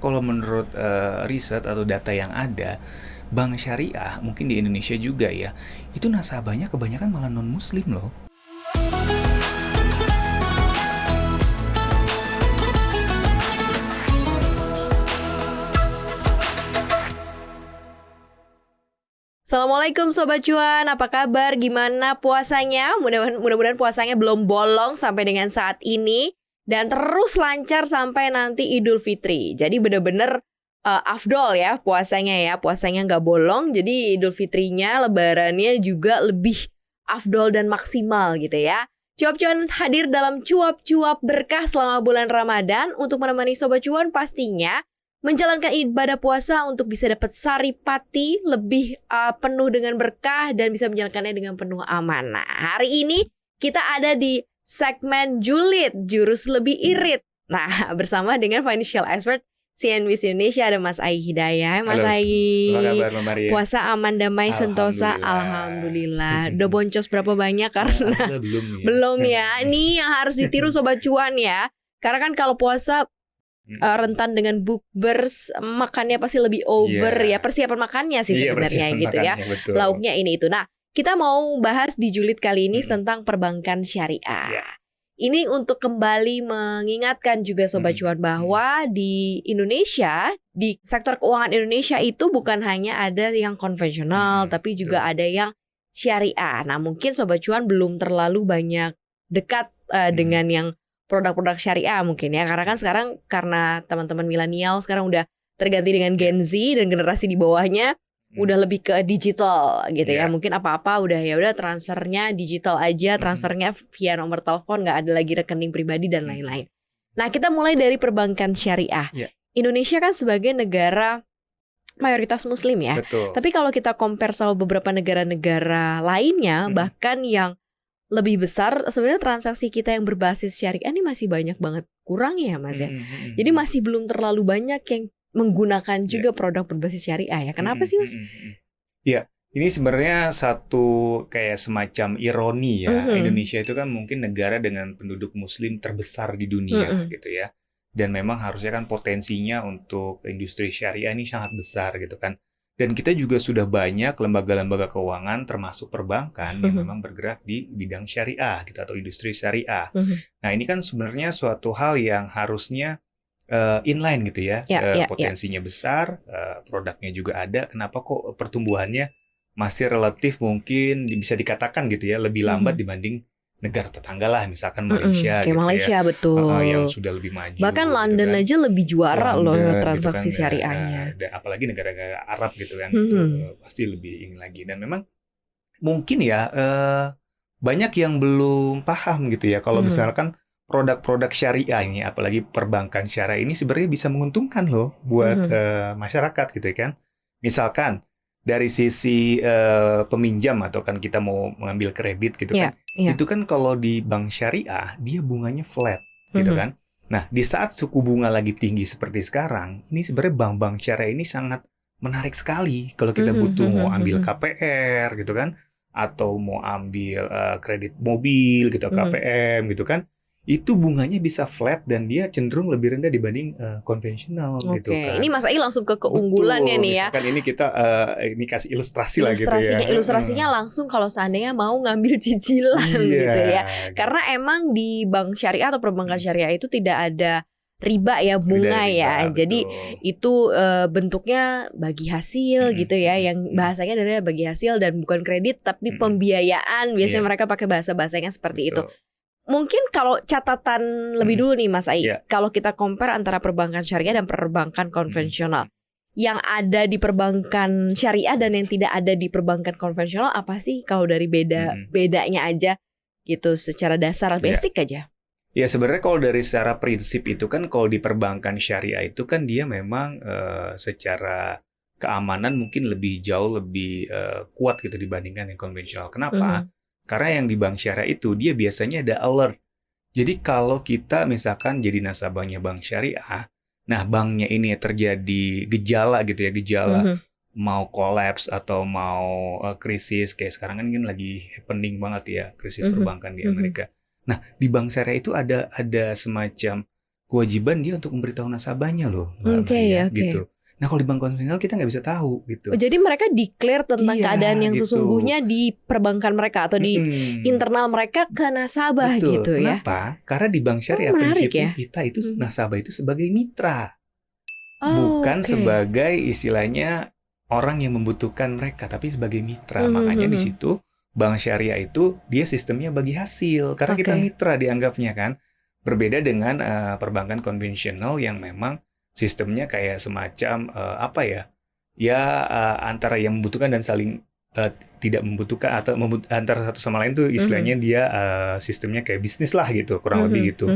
kalau menurut riset atau data yang ada, bank syariah mungkin di Indonesia juga ya, itu nasabahnya kebanyakan malah non-muslim loh. Assalamualaikum Sobat Cuan, apa kabar? Gimana puasanya? Mudah-mudahan puasanya belum bolong sampai dengan saat ini dan terus lancar sampai nanti Idul Fitri. Jadi bener-bener afdol ya puasanya nggak bolong. Jadi Idul Fitrinya, Lebarannya juga lebih afdol dan maksimal gitu ya. Cuap-cuan hadir dalam cuap-cuap berkah selama bulan Ramadan untuk menemani Sobat Cuan pastinya menjalankan ibadah puasa untuk bisa dapat saripati lebih penuh dengan berkah dan bisa menjalankannya dengan penuh amanah. Hari ini kita ada di segmen julid, jurus lebih irit. Nah, bersama dengan financial expert CNBC Indonesia ada Mas Ai Hidayah. Mas Halo, Ai, apa kabar Mbak Maria? puasa aman, damai, sentosa. Alhamdulillah. Udah boncos berapa banyak karena belum ya. Ini yang harus ditiru Sobat Cuan ya. Karena kan kalau puasa rentan dengan bookbers, makannya pasti lebih over ya. Persiapan makannya sih sebenarnya gitu ya. Betul. Lauknya ini itu. Nah, kita mau bahas di julid kali ini tentang perbankan syariah. Ini untuk kembali mengingatkan juga Sobat Cuan bahwa di Indonesia, di sektor keuangan Indonesia itu bukan hanya ada yang konvensional, tapi juga ada yang syariah. Nah, mungkin Sobat Cuan belum terlalu banyak dekat dengan yang produk-produk syariah mungkin ya, karena kan sekarang karena teman-teman milenial sekarang udah terganti dengan Gen Z dan generasi di bawahnya udah lebih ke digital gitu ya. Mungkin apa-apa udah transfernya digital aja, transfernya via nomor telepon, nggak ada lagi rekening pribadi dan lain-lain. Nah, kita mulai dari perbankan syariah. Indonesia kan sebagai negara mayoritas muslim ya. Betul. Tapi kalau kita compare sama beberapa negara-negara lainnya, bahkan yang lebih besar, sebenarnya transaksi kita yang berbasis syariah ini masih banyak banget kurang ya Mas ya. Jadi masih belum terlalu banyak yang menggunakan juga produk berbasis syariah ya. Kenapa sih Mas? Ya, ini sebenarnya satu kayak semacam ironi ya. Indonesia itu kan mungkin negara dengan penduduk muslim terbesar di dunia gitu ya. Dan memang harusnya kan potensinya untuk industri syariah ini sangat besar gitu kan. Dan kita juga sudah banyak lembaga-lembaga keuangan termasuk perbankan yang memang bergerak di bidang syariah gitu atau industri syariah. Nah, ini kan sebenarnya suatu hal yang harusnya inline gitu ya. Potensinya besar, produknya juga ada. Kenapa kok pertumbuhannya masih relatif mungkin bisa dikatakan gitu ya lebih lambat dibanding negara tetangga lah, misalkan Malaysia kayak gitu Malaysia, ya. betul. Yang sudah lebih maju. Bahkan London gitu kan. aja lebih juara loh transaksi gitu kan, syariahnya. Apalagi negara-negara Arab gitu kan, itu pasti lebih ini lagi. Dan memang mungkin ya banyak yang belum paham gitu ya kalau misalkan produk-produk syariah ini, apalagi perbankan syariah ini sebenarnya bisa menguntungkan loh buat masyarakat gitu kan. Misalkan dari sisi peminjam atau kan kita mau mengambil kredit gitu kan, itu kan kalau di bank syariah dia bunganya flat gitu kan. Nah, di saat suku bunga lagi tinggi seperti sekarang, ini sebenarnya bank-bank syariah ini sangat menarik sekali kalau kita butuh mau ambil KPR gitu kan, atau mau ambil kredit mobil gitu, KPM gitu kan. Itu bunganya bisa flat dan dia cenderung lebih rendah dibanding konvensional gitu kan. Ini Mas Ai langsung ke keunggulannya nih ya. Misalkan ini kita ini kasih ilustrasi lah gitu ya. Ilustrasinya langsung kalau seandainya mau ngambil cicilan gitu ya. Karena emang di bank syariah atau perbankan syariah itu tidak ada riba ya, bunga ya. Betul. Jadi itu bentuknya bagi hasil gitu ya. Yang bahasanya adalah bagi hasil dan bukan kredit tapi pembiayaan. Biasanya mereka pakai bahasa-bahasanya seperti itu. Mungkin kalau catatan lebih dulu nih Mas Ai, kalau kita compare antara perbankan syariah dan perbankan konvensional, yang ada di perbankan syariah dan yang tidak ada di perbankan konvensional apa sih kalau dari bedanya aja gitu secara dasar basic aja? Ya sebenarnya kalau dari secara prinsip itu kan kalau di perbankan syariah itu kan dia memang secara keamanan mungkin jauh lebih kuat gitu dibandingkan yang konvensional. Kenapa? Karena yang di bank syariah itu dia biasanya ada alert. Jadi kalau kita misalkan jadi nasabahnya bank syariah, nah banknya ini terjadi gejala gitu ya, mau kolaps atau mau krisis kayak sekarang kan lagi happening banget ya krisis perbankan di Amerika. Nah di bank syariah itu ada semacam kewajiban dia untuk memberitahu nasabahnya loh, Mbak Oke, Maria, oke. gitu. Nah, kalau di bank konvensional kita nggak bisa tahu gitu. Oh, jadi mereka declare tentang Iya, keadaan yang gitu. sesungguhnya di perbankan mereka atau di internal mereka ke nasabah Betul. gitu ya. Kenapa? Karena di bank syariah menarik prinsipnya ya. kita itu nasabah itu sebagai mitra, Oh, bukan oke. sebagai istilahnya orang yang membutuhkan mereka, tapi sebagai mitra. Makanya di situ bank syariah itu dia sistemnya bagi hasil, karena kita Oke. mitra dianggapnya kan. Berbeda dengan perbankan konvensional yang memang sistemnya kayak semacam apa ya? Ya antara yang membutuhkan dan saling tidak membutuhkan, atau antara satu sama lain tuh istilahnya dia sistemnya kayak bisnis lah gitu, kurang lebih gitu.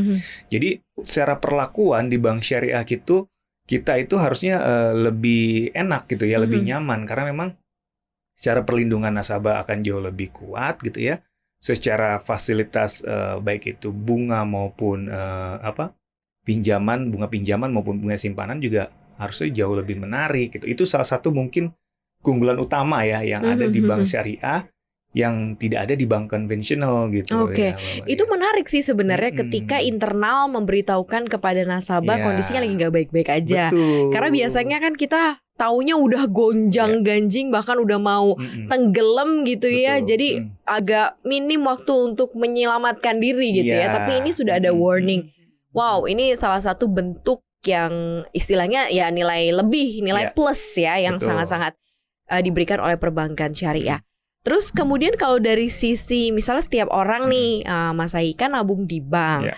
Jadi secara perlakuan di bank syariah gitu, kita itu harusnya lebih enak gitu ya, lebih nyaman, karena memang secara perlindungan nasabah akan jauh lebih kuat gitu ya. Secara fasilitas baik itu bunga maupun bunga pinjaman maupun bunga simpanan juga harusnya jauh lebih menarik gitu. Itu salah satu mungkin keunggulan utama ya yang ada di bank syariah yang tidak ada di bank konvensional gitu. Oke, ya, itu menarik sih sebenarnya ketika internal memberitahukan kepada nasabah kondisinya lagi nggak baik-baik aja. Betul. Karena biasanya kan kita taunya udah gonjang-ganjing, bahkan udah mau tenggelam gitu ya. Jadi agak minim waktu untuk menyelamatkan diri gitu ya. Tapi ini sudah ada warning. Wow, ini salah satu bentuk yang istilahnya ya nilai lebih, nilai plus ya yang sangat-sangat diberikan oleh perbankan syariah. Terus kemudian kalau dari sisi misalnya setiap orang nih Mas Ai kan nabung di bank,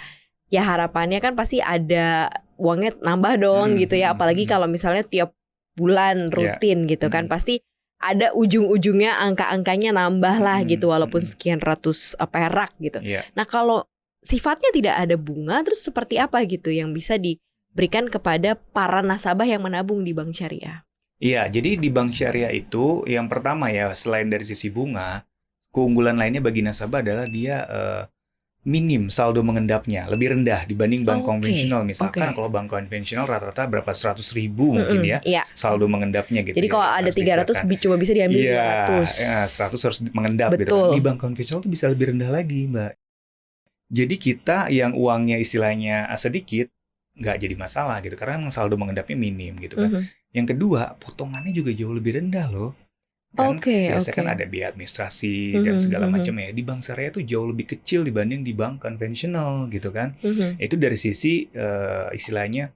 ya harapannya kan pasti ada uangnya nambah dong gitu ya. Apalagi kalau misalnya tiap bulan rutin gitu kan, pasti ada ujung-ujungnya angka-angkanya nambah lah gitu, walaupun sekian ratus perak gitu. Nah kalau sifatnya tidak ada bunga, terus seperti apa gitu yang bisa diberikan kepada para nasabah yang menabung di bank syariah? Iya, jadi di bank syariah itu yang pertama ya, selain dari sisi bunga, keunggulan lainnya bagi nasabah adalah dia minim saldo mengendapnya, lebih rendah dibanding bank konvensional. Misalkan kalau bank konvensional rata-rata berapa 100.000 mungkin ya saldo mengendapnya gitu. Jadi kalau ada 300 cuma bisa diambil 200. Iya, 100 harus mengendap gitu kan. Di bank konvensional tuh bisa lebih rendah lagi, Mbak. Jadi kita yang uangnya istilahnya sedikit nggak jadi masalah gitu, karena saldo mengendapnya minim gitu kan. Yang kedua, potongannya juga jauh lebih rendah loh. Kan biasanya kan ada biaya administrasi dan segala macam ya. Di bank syariah itu jauh lebih kecil dibanding di bank konvensional gitu kan. Itu dari sisi istilahnya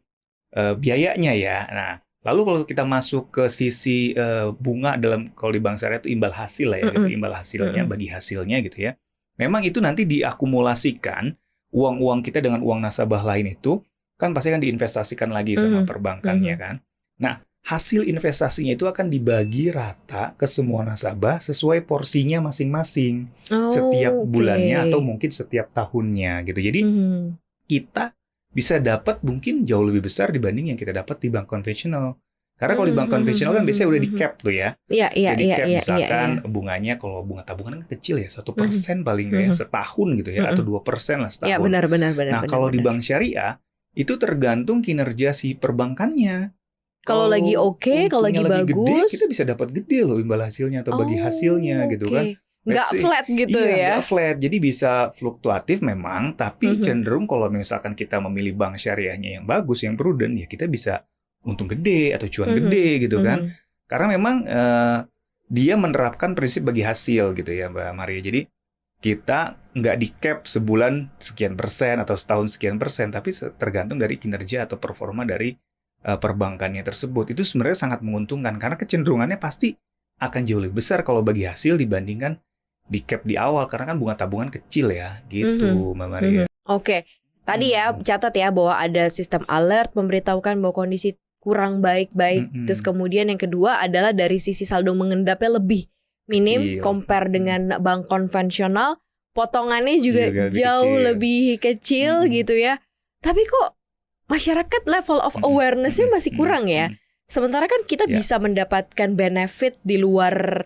biayanya ya. Nah, lalu kalau kita masuk ke sisi bunga kalau di bank syariah itu imbal hasil lah ya, gitu. Imbal hasilnya bagi hasilnya gitu ya. Memang itu nanti diakumulasikan uang-uang kita dengan uang nasabah lain itu kan pasti kan diinvestasikan lagi sama perbankannya kan. Nah, hasil investasinya itu akan dibagi rata ke semua nasabah sesuai porsinya masing-masing setiap bulannya atau mungkin setiap tahunnya gitu. Jadi kita bisa dapat mungkin jauh lebih besar dibanding yang kita dapat di bank konvensional. Karena kalau di bank konvensional kan biasanya udah di cap tuh ya. Jadi cap misalkan bunganya, kalau bunga tabungan kan kecil ya, 1% paling ya, setahun gitu ya, atau 2% lah setahun. Ya, benar. Nah, kalau di bank syariah itu tergantung kinerja si perbankannya. Kalau lagi kalau lagi bagus, gede, kita bisa dapat gede loh imbal hasilnya atau bagi hasilnya gitu kan. Nggak flat gitu ya. Nggak flat, jadi bisa fluktuatif memang, tapi cenderung kalau misalkan kita memilih bank syariahnya yang bagus, yang prudent, ya kita bisa untung gede atau cuan gede gitu kan. Karena memang dia menerapkan prinsip bagi hasil gitu ya Mbak Maria. Jadi kita nggak di cap sebulan sekian persen atau setahun sekian persen, tapi tergantung dari kinerja atau performa dari perbankannya tersebut. Itu sebenarnya sangat menguntungkan karena kecenderungannya pasti akan jauh lebih besar kalau bagi hasil dibandingkan di cap di awal, karena kan bunga tabungan kecil ya gitu Mbak Maria. Oke. Tadi ya catat ya bahwa ada sistem alert memberitahukan bahwa kondisi kurang baik-baik. Terus kemudian yang kedua adalah dari sisi saldo mengendapnya lebih minim compare dengan bank konvensional, potongannya juga jauh lebih kecil gitu ya. Tapi kok masyarakat level of awareness-nya masih kurang ya. Sementara kan kita bisa mendapatkan benefit di luar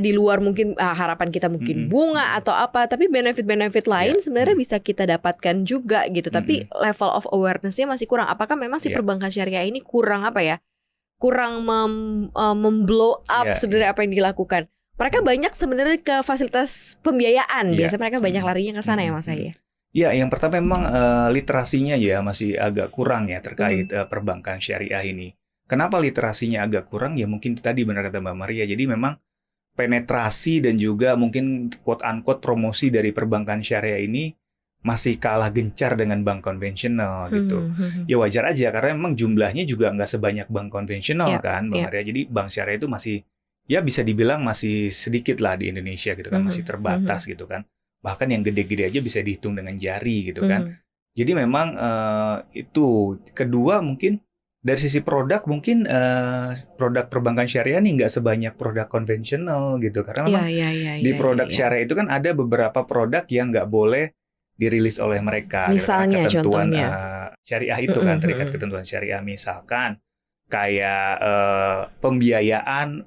di luar mungkin harapan kita mungkin bunga atau apa, tapi benefit-benefit lain sebenarnya bisa kita dapatkan juga gitu. Tapi level of awareness-nya masih kurang. Apakah memang si perbankan syariah ini kurang kurang memblow up sebenarnya apa yang dilakukan? Mereka banyak sebenarnya ke fasilitas pembiayaan. Biasanya mereka banyak larinya ke sana ya Mas Ai. Ya, yang pertama memang literasinya ya masih agak kurang ya terkait perbankan syariah ini. Kenapa literasinya agak kurang? Ya mungkin tadi benar kata Mbak Maria. Jadi memang penetrasi dan juga mungkin quote-unquote promosi dari perbankan syariah ini masih kalah gencar dengan bank konvensional gitu. Ya wajar aja karena memang jumlahnya juga nggak sebanyak bank konvensional kan, Mbak Maria. Jadi bank syariah itu masih ya bisa dibilang masih sedikit lah di Indonesia gitu kan, masih terbatas gitu kan. Bahkan yang gede-gede aja bisa dihitung dengan jari gitu kan. Jadi memang itu. Kedua mungkin dari sisi produk mungkin produk perbankan syariah nih nggak sebanyak produk konvensional gitu. Karena memang di produk syariah itu kan ada beberapa produk yang nggak boleh dirilis oleh mereka. Misalnya ketentuan contohnya. syariah itu kan terikat ketentuan syariah. Misalkan kayak pembiayaan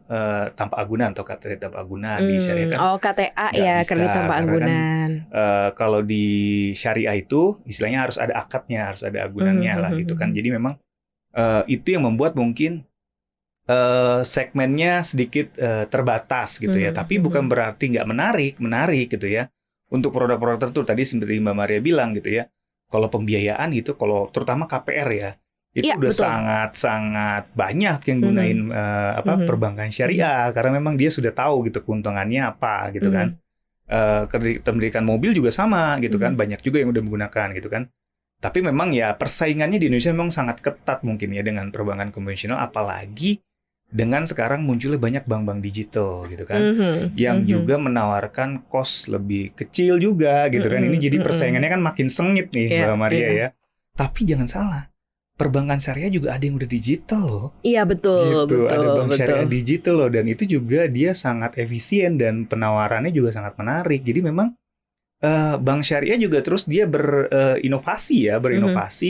tanpa agunan atau kredit tanpa agunan di syariah kan. Oh, KTA ya, kredit tanpa agunan. Kan, kalau di syariah itu istilahnya harus ada akadnya, harus ada agunannya lah gitu kan. Jadi memang itu yang membuat mungkin segmennya sedikit terbatas gitu ya. Tapi bukan berarti nggak menarik gitu ya. Untuk produk-produk tertentu tadi seperti Mbak Maria bilang gitu ya. Kalau pembiayaan gitu, kalau terutama KPR ya, itu udah sangat banyak yang gunain perbankan syariah karena memang dia sudah tahu gitu keuntungannya apa gitu kan. Kepemilikan mobil juga sama gitu kan, banyak juga yang udah menggunakan gitu kan. Tapi memang ya persaingannya di Indonesia memang sangat ketat mungkin ya dengan perbankan konvensional, apalagi dengan sekarang munculnya banyak bank-bank digital gitu kan, yang juga menawarkan cost lebih kecil juga gitu kan. Ini jadi persaingannya kan makin sengit nih Mbak Maria ya. Tapi jangan salah, perbankan syariah juga ada yang udah digital loh. Iya betul, gitu. Ada bank syariah digital loh, dan itu juga dia sangat efisien dan penawarannya juga sangat menarik. Jadi memang bank syariah juga terus dia berinovasi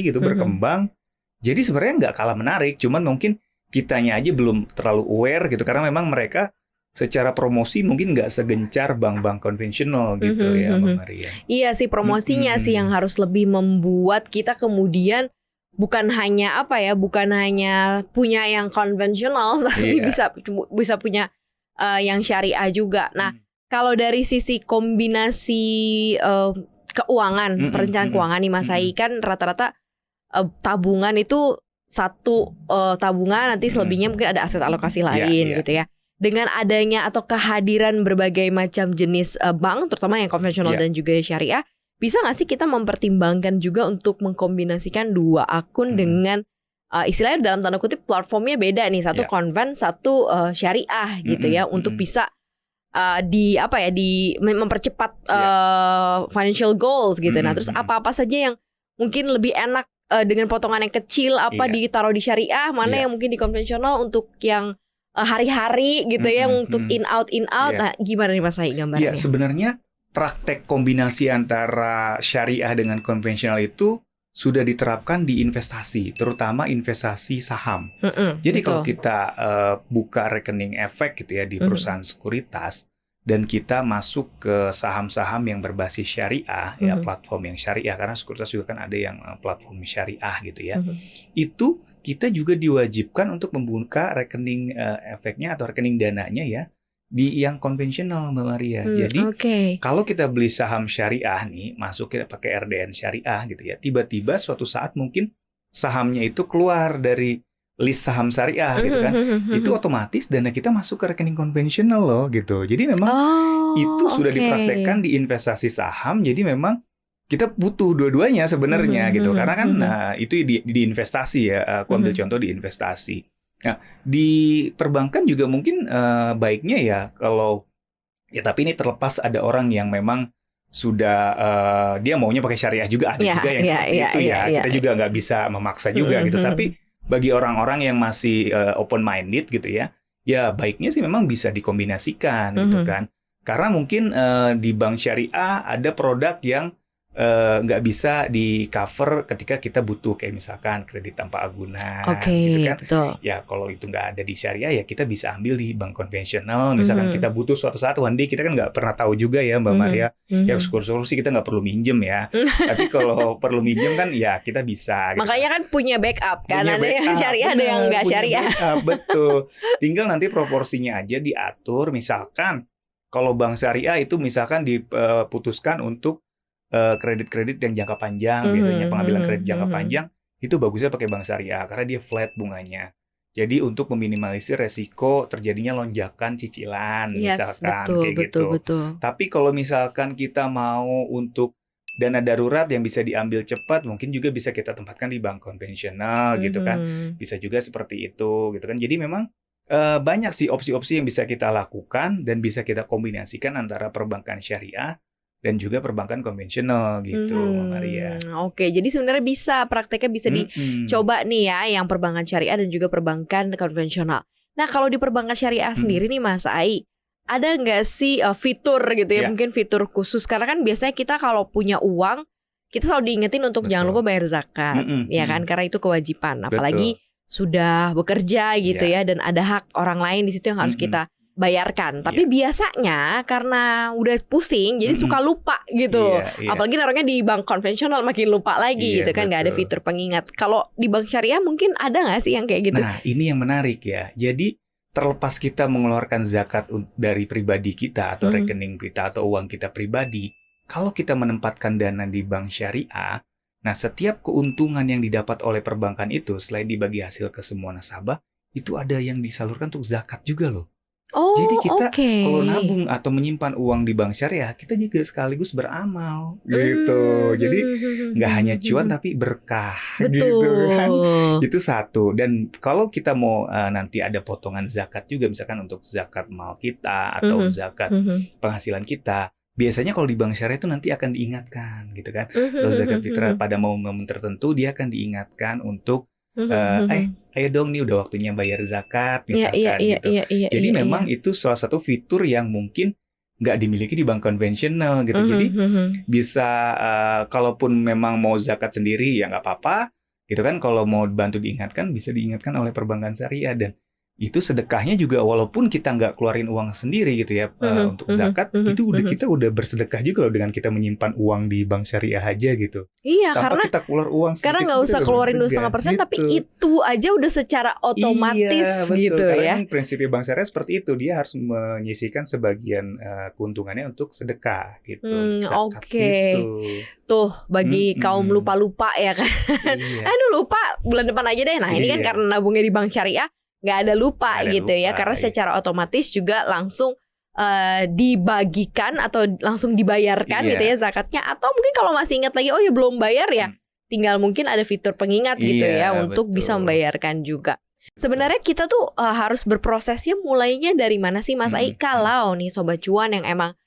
gitu, berkembang. Jadi sebenarnya nggak kalah menarik, cuman mungkin kitanya aja belum terlalu aware gitu, karena memang mereka secara promosi mungkin nggak segencar bank-bank konvensional gitu ya, Mbak Maria. Iya sih, promosinya sih yang harus lebih membuat kita kemudian bukan hanya punya yang konvensional, tapi bisa punya yang syariah juga. Nah, kalau dari sisi kombinasi keuangan, perencanaan keuangan nih Mas Hai, kan rata-rata tabungan itu satu tabungan, nanti selebihnya mungkin ada aset alokasi lain gitu ya. Dengan adanya atau kehadiran berbagai macam jenis bank, terutama yang konvensional dan juga syariah, bisa nggak sih kita mempertimbangkan juga untuk mengkombinasikan dua akun dengan istilahnya dalam tanda kutip platformnya beda nih, satu konven, satu syariah gitu ya, untuk bisa mempercepat financial goals gitu. Nah, terus apa-apa saja yang mungkin lebih enak dengan potongan yang kecil ditaruh di syariah, mana yang mungkin di konvensional untuk yang hari-hari gitu ya, untuk in out. Nah, gimana nih Mas Hai gambarnya? Iya, sebenarnya praktek kombinasi antara syariah dengan konvensional itu sudah diterapkan di investasi, terutama investasi saham. Jadi kalau kita buka rekening efek gitu ya di perusahaan sekuritas, dan kita masuk ke saham-saham yang berbasis syariah, ya platform yang syariah, karena sekuritas juga kan ada yang platform syariah gitu ya. Itu kita juga diwajibkan untuk membuka rekening efeknya atau rekening dananya ya di yang konvensional, Mbak Maria. Jadi kalau kita beli saham syariah nih, masuk kita pakai RDN syariah gitu ya, tiba-tiba suatu saat mungkin sahamnya itu keluar dari list saham syariah gitu kan, itu otomatis dana kita masuk ke rekening konvensional loh gitu. Jadi memang itu sudah dipraktekkan di investasi saham. Jadi memang kita butuh dua-duanya sebenarnya gitu, karena kan itu di investasi ya. Aku ambil contoh di investasi. Nah, di perbankan juga mungkin baiknya ya kalau ya, tapi ini terlepas ada orang yang memang sudah dia maunya pakai syariah juga, ada juga yang seperti itu ya. Kita juga nggak bisa memaksa juga gitu. Tapi bagi orang-orang yang masih open minded gitu ya, ya baiknya sih memang bisa dikombinasikan gitu kan. Karena mungkin di bank syariah ada produk yang nggak bisa di cover ketika kita butuh, kayak misalkan kredit tanpa agunan gitu kan. Betul. Ya kalau itu nggak ada di syariah ya kita bisa ambil di bank konvensional. Misalkan kita butuh suatu saat, one day kita kan nggak pernah tahu juga ya Mbak Maria. Ya syukur-syukur sih kita nggak perlu minjem ya. Tapi kalau perlu minjem kan ya kita bisa gitu. Makanya kan punya backup kan, ada yang syariah, ada yang nggak syariah. Betul. Tinggal nanti proporsinya aja diatur. Misalkan kalau bank syariah itu misalkan diputuskan untuk kredit-kredit yang jangka panjang, biasanya pengambilan kredit jangka panjang itu bagusnya pakai bank syariah karena dia flat bunganya. Jadi untuk meminimalisir resiko terjadinya lonjakan cicilan Yes, misalkan betul, kayak betul, gitu. betul. Tapi kalau misalkan kita mau untuk dana darurat yang bisa diambil cepat, mungkin juga bisa kita tempatkan di bank konvensional gitu kan. Bisa juga seperti itu gitu kan. Jadi memang banyak sih opsi-opsi yang bisa kita lakukan dan bisa kita kombinasikan antara perbankan syariah dan juga perbankan konvensional gitu, Mbak Maria. Oke, jadi sebenarnya prakteknya bisa dicoba nih ya, yang perbankan syariah dan juga perbankan konvensional. Nah, kalau di perbankan syariah sendiri nih Mas Ai, ada nggak sih fitur gitu ya, mungkin fitur khusus? Karena kan biasanya kita kalau punya uang, kita selalu diingetin untuk jangan lupa bayar zakat, ya kan? Karena itu kewajiban, apalagi sudah bekerja gitu ya, dan ada hak orang lain di situ yang harus kita bayarkan. Tapi biasanya karena udah pusing jadi suka lupa gitu. Apalagi naruhnya di bank konvensional makin lupa lagi gitu kan, nggak ada fitur pengingat. Kalau di bank syariah mungkin ada nggak sih yang kayak gitu? Nah, ini yang menarik ya. Jadi terlepas kita mengeluarkan zakat dari pribadi kita atau rekening kita atau uang kita pribadi, kalau kita menempatkan dana di bank syariah, nah setiap keuntungan yang didapat oleh perbankan itu selain dibagi hasil ke semua nasabah, itu ada yang disalurkan untuk zakat juga loh. Oh, jadi kita kalau nabung atau menyimpan uang di bank syariah, kita juga sekaligus beramal gitu. Jadi nggak hanya cuan tapi berkah gitu kan. Itu satu. Dan kalau kita mau nanti ada potongan zakat juga, misalkan untuk zakat mal kita atau zakat penghasilan kita, biasanya kalau di bank syariah itu nanti akan diingatkan gitu kan. Kalau zakat fitrah pada momen tertentu dia akan diingatkan untuk ayo dong nih udah waktunya bayar zakat misalkan gitu. Jadi memang itu salah satu fitur yang mungkin nggak dimiliki di bank konvensional gitu. Jadi bisa kalaupun memang mau zakat sendiri ya nggak apa-apa gitu kan. Kalau mau bantu diingatkan bisa diingatkan oleh perbankan syariah, dan itu sedekahnya juga walaupun kita nggak keluarin uang sendiri gitu ya untuk zakat, itu kita udah bersedekah juga loh dengan kita menyimpan uang di bank syariah aja gitu. Iya, tanpa karena kita keluar uang sedikit, karena nggak usah keluarin 2,5% gitu. tapi itu aja udah secara otomatis betul. gitu Karena ya. kan prinsipnya bank syariah seperti itu, dia harus menyisihkan sebagian keuntungannya untuk sedekah gitu. Oke. Tuh bagi kaum lupa-lupa ya kan. Aduh lupa bulan depan aja deh. Nah ini kan karena nabungnya di bank syariah nggak ada lupa gitu ya, karena secara otomatis juga langsung dibagikan atau langsung dibayarkan gitu ya zakatnya. Atau mungkin kalau masih ingat lagi, oh ya belum bayar ya, tinggal mungkin ada fitur pengingat gitu ya untuk bisa membayarkan juga. Sebenarnya kita tuh harus berprosesnya mulainya dari mana sih Mas Ai? Kalau nih Sobat Cuan yang emang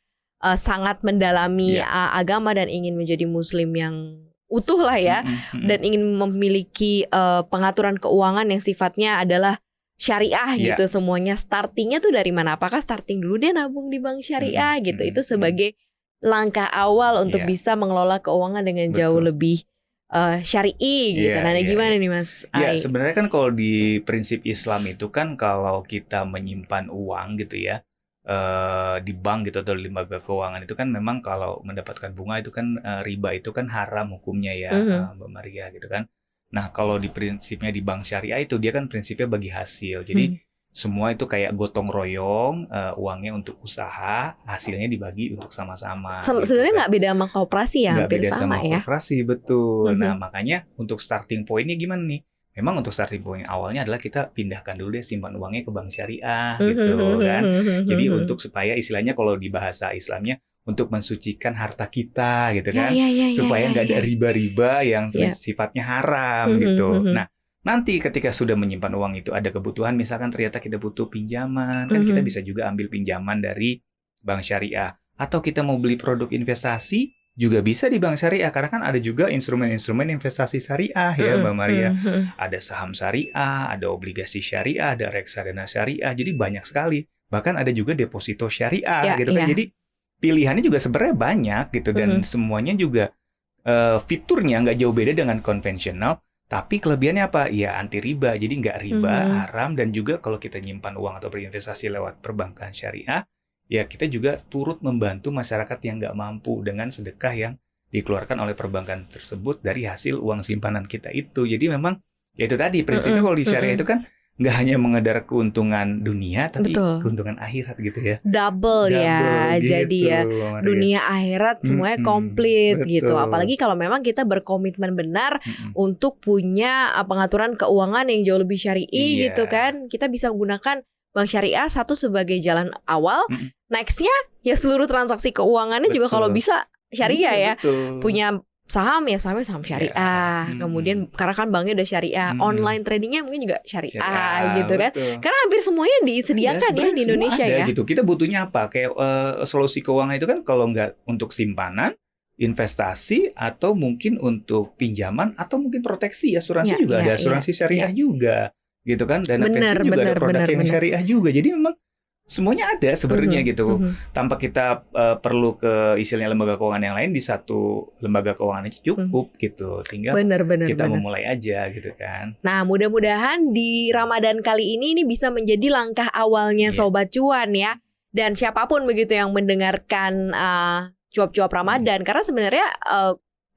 sangat mendalami agama dan ingin menjadi muslim yang utuh lah ya, dan ingin memiliki pengaturan keuangan yang sifatnya adalah syariah gitu, semuanya startingnya tuh dari mana? Apakah starting dulu dia nabung di bank syariah gitu? Itu sebagai langkah awal untuk bisa mengelola keuangan dengan jauh lebih syar'i gitu. Nah, gimana nih Mas Ai? Ya, sebenarnya kan kalau di prinsip Islam itu kan kalau kita menyimpan uang gitu ya di bank gitu atau di lembaga keuangan itu kan memang kalau mendapatkan bunga itu kan riba itu kan haram hukumnya ya, Mbak Maria gitu kan. Nah, kalau di prinsipnya di bank syariah itu dia kan prinsipnya bagi hasil. Jadi semua itu kayak gotong royong, uangnya untuk usaha, hasilnya dibagi untuk sama-sama. Sebenarnya nggak beda sama koperasi ya, nggak hampir beda sama sama ya. koperasi, betul. Nah, makanya untuk starting point-nya gimana nih? Memang untuk starting point awalnya adalah kita pindahkan dulu deh simpan uangnya ke bank syariah gitu kan. Jadi untuk supaya istilahnya kalau di bahasa Islamnya untuk mensucikan harta kita gitu kan, supaya nggak ada riba-riba yang sifatnya haram gitu. Nah, nanti ketika sudah menyimpan uang itu ada kebutuhan, misalkan ternyata kita butuh pinjaman, kan kita bisa juga ambil pinjaman dari bank syariah. Atau kita mau beli produk investasi juga bisa di bank syariah, karena kan ada juga instrumen-instrumen investasi syariah ya Mbak Maria. Ada saham syariah, ada obligasi syariah, ada reksadana syariah, jadi banyak sekali. Bahkan ada juga deposito syariah gitu kan. Jadi pilihannya juga sebenarnya banyak gitu, dan semuanya juga fiturnya nggak jauh beda dengan konvensional, tapi kelebihannya apa? Ya anti riba, jadi nggak riba, haram, dan juga kalau kita nyimpan uang atau berinvestasi lewat perbankan syariah, ya kita juga turut membantu masyarakat yang nggak mampu dengan sedekah yang dikeluarkan oleh perbankan tersebut dari hasil uang simpanan kita itu. Jadi memang ya itu tadi prinsipnya kalau di syariah itu kan nggak hanya mengejar keuntungan dunia, tapi Betul. keuntungan akhirat gitu ya. Double ya, Double jadi gitu, ya Maria. dunia akhirat semuanya komplit gitu. Betul. Apalagi kalau memang kita berkomitmen benar Mm-mm. untuk punya pengaturan keuangan yang jauh lebih syar'i Iya. gitu kan. Kita bisa menggunakan bank syariah satu sebagai jalan awal. Mm-mm. Nextnya ya seluruh transaksi keuangannya juga Betul. kalau bisa syariah Iya, ya. betul. Punya saham ya sahamnya saham syariah. Mm-mm. Kemudian karena kan banknya udah syariah, Mm-mm. online tradingnya mungkin juga syariah Syariah, gitu kan. betul. Karena hampir semuanya disediakan ya sebenarnya di semua Indonesia ada ya. gitu. Kita butuhnya apa? Kayak solusi keuangan itu kan kalau nggak untuk simpanan, investasi, atau mungkin untuk pinjaman, atau mungkin proteksi, asuransi Ya, juga ya, ada asuransi syariah juga gitu kan. Dana Benar, pensiun juga ada benar, produk benar, yang benar. syariah juga. Jadi memang semuanya ada sebenarnya gitu. Mhm. Tanpa kita perlu ke istilahnya lembaga keuangan yang lain, di satu lembaga keuangan aja cukup gitu. Tinggal Benar. kita memulai aja gitu kan. Nah, mudah-mudahan di Ramadan kali ini bisa menjadi langkah awalnya Iya. Sobat Cuan ya. Dan siapapun begitu yang mendengarkan cuap-cuap Ramadan. Karena sebenarnya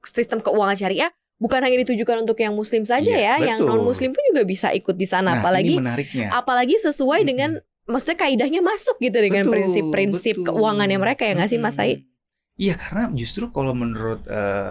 sistem keuangan syariah bukan hanya ditujukan untuk yang muslim saja Iya, ya. Yang betul. non-muslim pun juga bisa ikut di sana. Nah, ini menariknya. Apalagi sesuai Mm-mm. dengan, maksudnya kaidahnya masuk gitu dengan Betul, prinsip-prinsip betul. keuangannya mereka ya nggak sih Mas Said? Iya, karena justru kalau menurut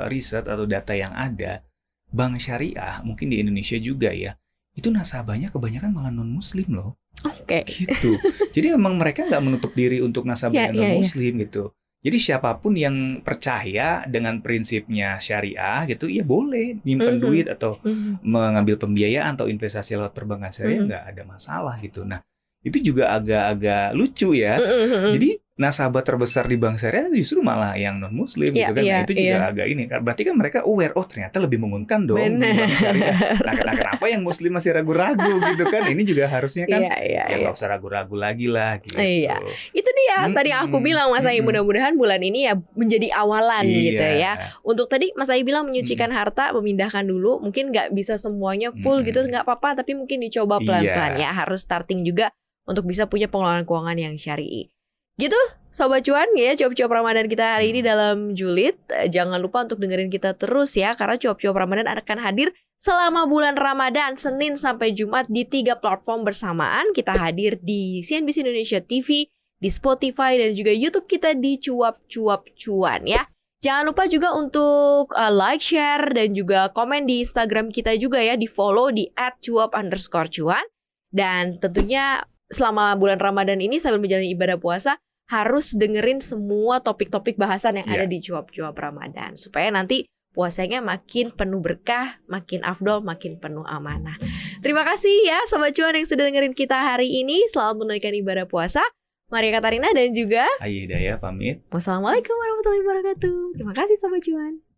riset atau data yang ada, bank syariah mungkin di Indonesia juga ya, itu nasabahnya kebanyakan malah non-muslim loh. Oke. Gitu. Jadi memang mereka nggak menutup diri untuk nasabah Ya, non-muslim gitu. Jadi siapapun yang percaya dengan prinsipnya syariah gitu, ya boleh nyimpen Mhm. duit atau Mhm. mengambil pembiayaan atau investasi lewat perbankan syariah, Mhm. nggak ada masalah gitu. Nah, itu juga agak-agak lucu ya. Mhm. Jadi nasabah terbesar di bank syariah justru malah yang non muslim Iya, gitu kan. iya, Nah, itu juga iya. agak ini. Berarti kan mereka aware, oh ternyata lebih menguntungkan dong di Benar. bank syariah. Nah, kenapa yang muslim masih ragu-ragu gitu kan? Ini juga harusnya kan Iya. ya nggak usah ragu-ragu lagi lah gitu. Iya. Itu dia tadi yang aku bilang Mas Ai, mudah-mudahan bulan ini ya menjadi awalan gitu ya. Untuk tadi Mas Ai bilang menyucikan harta, memindahkan dulu, mungkin nggak bisa semuanya full gitu, nggak apa-apa, tapi mungkin dicoba pelan-pelan ya. Harus starting juga untuk bisa punya pengelolaan keuangan yang syar'i. Gitu Sobat Cuan ya, cuap-cuap Ramadan kita hari ini dalam julid. Jangan lupa untuk dengerin kita terus ya, karena cuap-cuap Ramadan akan hadir selama bulan Ramadan, Senin sampai Jumat di 3 platform bersamaan. Kita hadir di CNBC Indonesia TV, di Spotify, dan juga YouTube kita di Cuap-Cuap Cuan ya. Jangan lupa juga untuk like, share, dan juga komen di Instagram kita juga ya, di follow di @cuap_cuan. Dan tentunya selama bulan Ramadan ini sambil menjalani ibadah puasa harus dengerin semua topik-topik bahasan yang ada di cuap-cuap Ramadan, supaya nanti puasanya makin penuh berkah, makin afdol, makin penuh amanah. Terima kasih ya Sobat Cuan yang sudah dengerin kita hari ini. Selamat menunaikan ibadah puasa. Maria Katarina dan juga Ayi Hidayah pamit. wassalamualaikum warahmatullahi wabarakatuh. Terima kasih Sobat Cuan.